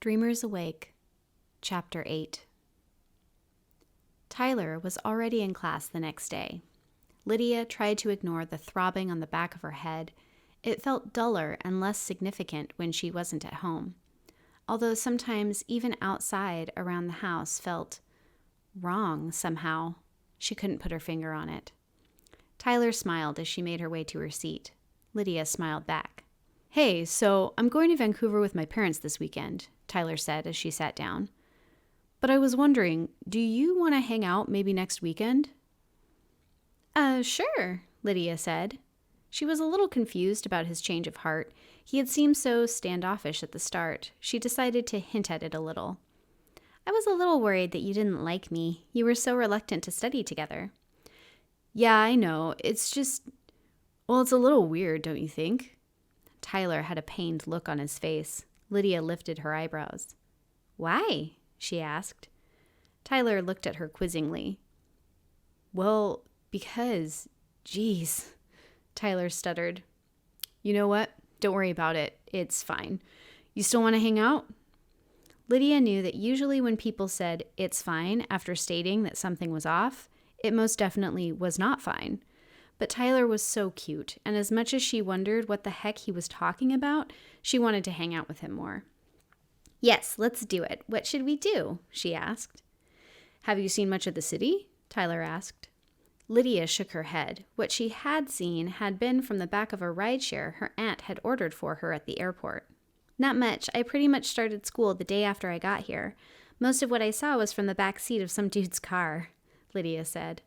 Dreamers Awake, Chapter 8. Tyler was already in class the next day. Lydia tried to ignore the throbbing on the back of her head. It felt duller and less significant when she wasn't at home, although sometimes even outside around the house felt wrong somehow. She couldn't put her finger on it. Tyler smiled as she made her way to her seat. Lydia smiled back. "Hey, so I'm going to Vancouver with my parents this weekend," Tyler said as she sat down. "But I was wondering, do you want to hang out maybe next weekend?" Sure," Lydia said. She was a little confused about his change of heart. He had seemed so standoffish at the start. She decided to hint at it a little. "I was a little worried that you didn't like me. You were so reluctant to study together." "Yeah, I know. It's just, well, it's a little weird, don't you think?" Tyler had a pained look on his face. Lydia lifted her eyebrows. "Why?" she asked. Tyler looked at her quizzingly. "Well, because, geez," Tyler stuttered. "You know what? Don't worry about it. It's fine. You still want to hang out?" Lydia knew that usually when people said, "it's fine," after stating that something was off, it most definitely was not fine. But Tyler was so cute, and as much as she wondered what the heck he was talking about, she wanted to hang out with him more. "Yes, let's do it. What should we do?" she asked. "Have you seen much of the city?" Tyler asked. Lydia shook her head. What she had seen had been from the back of a rideshare her aunt had ordered for her at the airport. "Not much. I pretty much started school the day after I got here. Most of what I saw was from the back seat of some dude's car," Lydia said.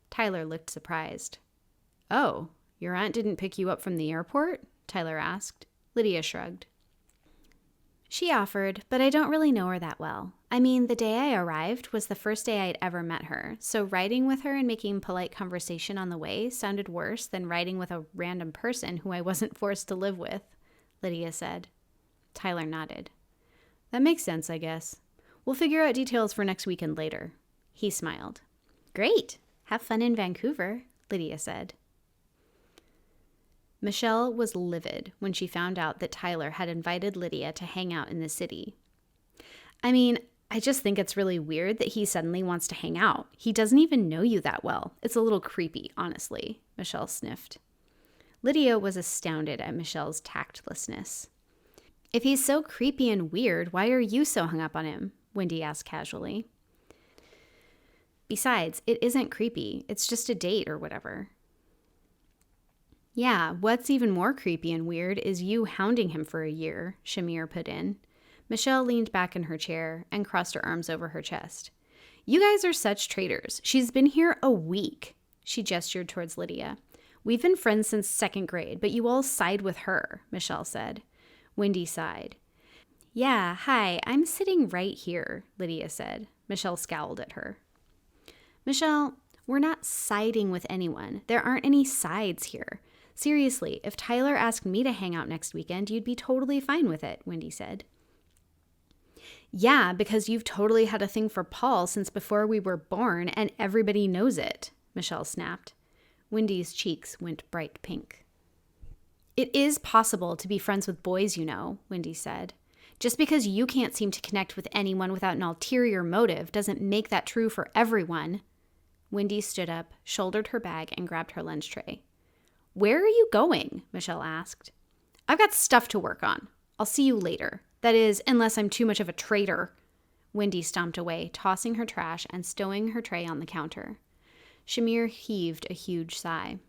Tyler looked surprised. "Oh, your aunt didn't pick you up from the airport?" Tyler asked. Lydia shrugged. "She offered, but I don't really know her that well. I mean, the day I arrived was the first day I'd ever met her, so riding with her and making polite conversation on the way sounded worse than riding with a random person who I wasn't forced to live with," Lydia said. Tyler nodded. "That makes sense, I guess. We'll figure out details for next weekend later." He smiled. "Great. Have fun in Vancouver," Lydia said. Michelle was livid when she found out that Tyler had invited Lydia to hang out in the city. "I mean, I just think it's really weird that he suddenly wants to hang out. He doesn't even know you that well. It's a little creepy, honestly," Michelle sniffed. Lydia was astounded at Michelle's tactlessness. "If he's so creepy and weird, why are you so hung up on him?" Wendy asked casually. "Besides, it isn't creepy. It's just a date or whatever." "Yeah, what's even more creepy and weird is you hounding him for a year," Shamir put in. Michelle leaned back in her chair and crossed her arms over her chest. "You guys are such traitors. She's been here a week." She gestured towards Lydia. "We've been friends since second grade, but you all side with her," Michelle said. Wendy sighed. "Yeah, hi, I'm sitting right here," Lydia said. Michelle scowled at her. "Michelle, we're not siding with anyone. There aren't any sides here. Seriously, if Tyler asked me to hang out next weekend, you'd be totally fine with it," Wendy said. "Yeah, because you've totally had a thing for Paul since before we were born, and everybody knows it," Michelle snapped. Wendy's cheeks went bright pink. "It is possible to be friends with boys, you know," Wendy said. "Just because you can't seem to connect with anyone without an ulterior motive doesn't make that true for everyone." Wendy stood up, shouldered her bag, and grabbed her lunch tray. "Where are you going?" Michelle asked. "I've got stuff to work on. I'll see you later. That is, unless I'm too much of a traitor." Wendy stomped away, tossing her trash and stowing her tray on the counter. Shamir heaved a huge sigh.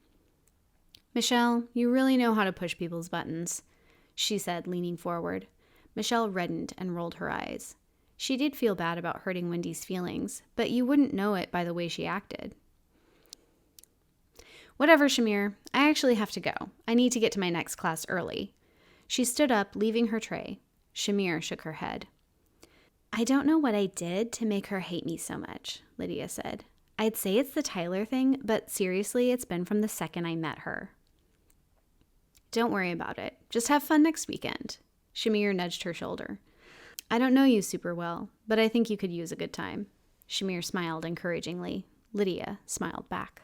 "Michelle, you really know how to push people's buttons," she said, leaning forward. Michelle reddened and rolled her eyes. She did feel bad about hurting Wendy's feelings, but you wouldn't know it by the way she acted. "Whatever, Shamir. I actually have to go. I need to get to my next class early." She stood up, leaving her tray. Shamir shook her head. "I don't know what I did to make her hate me so much," Lydia said. "I'd say it's the Tyler thing, but seriously, it's been from the second I met her." "Don't worry about it. Just have fun next weekend." Shamir nudged her shoulder. "I don't know you super well, but I think you could use a good time." Shamir smiled encouragingly. Lydia smiled back.